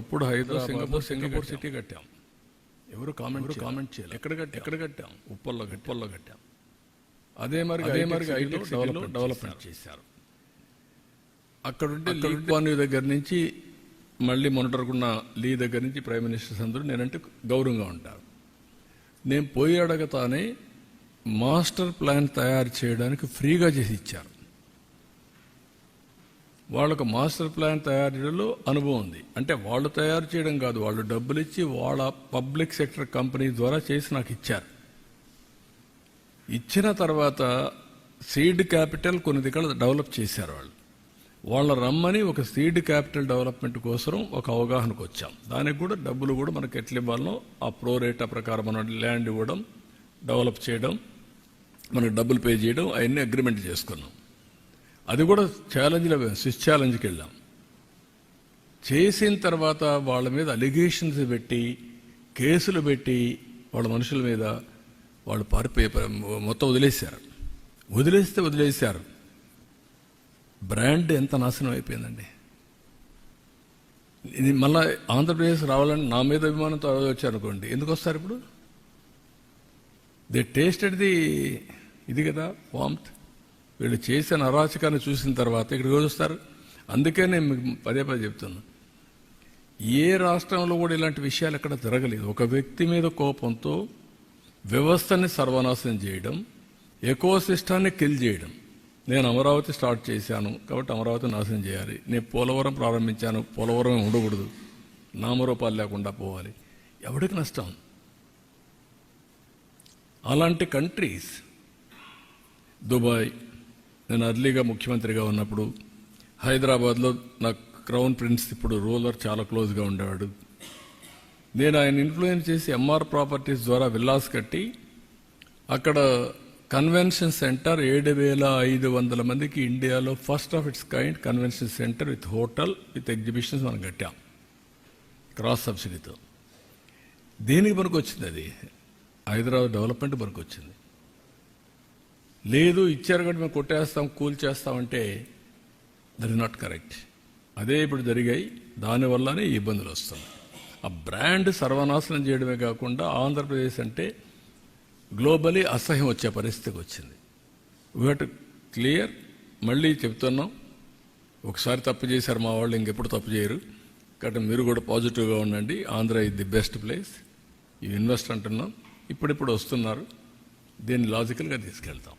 అప్పుడు Hyderabad Singapore city కట్టాం. ఎవరు కామెంట్ చేయాలి. ఎక్కడ కట్టాం? ఉప్పల్లో కట్టాం. అదే మరి డెవలప్మెంట్ చేశారు. అక్కడుంటే లీ కువాన్ యూ దగ్గర నుంచి మళ్ళీ మొన్నటకున్న లీ దగ్గర నుంచి ప్రైమ్ మినిస్టర్స్ అందరూ నేనంటే గౌరవంగా ఉంటారు. నేను పోయి అడగతానే మాస్టర్ ప్లాన్ తయారు చేయడానికి ఫ్రీగా చేసి ఇచ్చారు. వాళ్ళకు మాస్టర్ ప్లాన్ తయారు చేయడంలో అనుభవం ఉంది. అంటే వాళ్ళు తయారు చేయడం కాదు, వాళ్ళు డబ్బులు ఇచ్చి వాళ్ళ పబ్లిక్ సెక్టర్ కంపెనీ ద్వారా చేసి నాకు ఇచ్చారు. ఇచ్చిన తర్వాత సీడ్ క్యాపిటల్ కొన్ని దగ్గర డెవలప్ చేశారు. వాళ్ళ రమ్మని ఒక సీడ్ క్యాపిటల్ డెవలప్మెంట్ కోసం ఒక అవగాహనకు వచ్చాం. దానికి కూడా డబ్బులు కూడా మనకు ఎట్లా ఇవ్వాలనో ఆ ప్రో రేటా ప్రకారం మనం ల్యాండ్ ఇవ్వడం, డెవలప్ చేయడం, మనకు డబ్బులు పే చేయడం అవన్నీ అగ్రిమెంట్ చేసుకున్నాం. అది కూడా స్విస్ ఛాలెంజ్కి వెళ్ళాం. చేసిన తర్వాత వాళ్ళ మీద అలిగేషన్స్ పెట్టి కేసులు పెట్టి వాళ్ళ మనుషుల మీద వాళ్ళు మొత్తం వదిలేశారు. బ్రాండ్ ఎంత నాశనం అయిపోయిందండి. ఇది మళ్ళీ ఆంధ్రప్రదేశ్ రావాలని నా మీద అభిమానంతో వచ్చారనుకోండి, ఎందుకు వస్తారు ఇప్పుడు? దే టేస్టెడ్ ఇది కదా వామ్త్. వీళ్ళు చేసిన అరాచకాన్ని చూసిన తర్వాత ఇక్కడికి వస్తారు. అందుకే నేను మీకు పదే చెప్తున్నా, ఏ రాష్ట్రంలో కూడా ఇలాంటి విషయాలు ఎక్కడ జరగలేదు. ఒక వ్యక్తి మీద కోపంతో వ్యవస్థని సర్వనాశనం చేయడం, ఎకోసిస్టాన్ని కిల్ చేయడం. నేను అమరావతి స్టార్ట్ చేశాను కాబట్టి అమరావతి నాశనం చేయాలి. నేను పోలవరం ప్రారంభించాను, పోలవరం ఉండకూడదు, నామరూపాలు లేకుండా పోవాలి. ఎవరికి నష్టం? అలాంటి కంట్రీస్ దుబాయ్, నేను అర్లీగా ముఖ్యమంత్రిగా ఉన్నప్పుడు హైదరాబాద్లో నాకు క్రౌన్ ప్రిన్స్ ఇప్పుడు రూలర్ చాలా క్లోజ్గా ఉండేవాడు. నేను ఆయన ఇన్ఫ్లుయెన్స్ చేసి ఎంఆర్ ప్రాపర్టీస్ ద్వారా విల్లాస్ కట్టి అక్కడ కన్వెన్షన్ సెంటర్ 7,500 మందికి ఇండియాలో first of it's kind convention centre with hotel with exhibitions మనం కట్టాం క్రాస్ సబ్సిడీతో. దేనికి పనికి వచ్చింది? అది హైదరాబాద్ డెవలప్మెంట్ పనికి వచ్చింది. లేదు ఇచ్చారు కాబట్టి మేము కొట్టేస్తాం, కూల్ చేస్తామంటే దట్ ఇస్ నాట్ కరెక్ట్. అదే ఇప్పుడు జరిగాయి. దానివల్లనే ఇబ్బందులు వస్తున్నాయి. ఆ బ్రాండ్ సర్వనాశనం చేయడమే కాకుండా ఆంధ్రప్రదేశ్ అంటే గ్లోబలీ అసహ్యం వచ్చే పరిస్థితికి వచ్చింది. We have to clear. మళ్ళీ చెప్తున్నాం, ఒకసారి తప్పు చేశారు మా వాళ్ళు, ఇంకెప్పుడు తప్పు చేయరు. కాబట్టి మీరు కూడా పాజిటివ్గా ఉండండి. Andhra is the best place. You invest అంటున్నాం. ఇప్పుడిప్పుడు వస్తున్నారు. దీన్ని లాజికల్గా తీసుకెళ్తాం.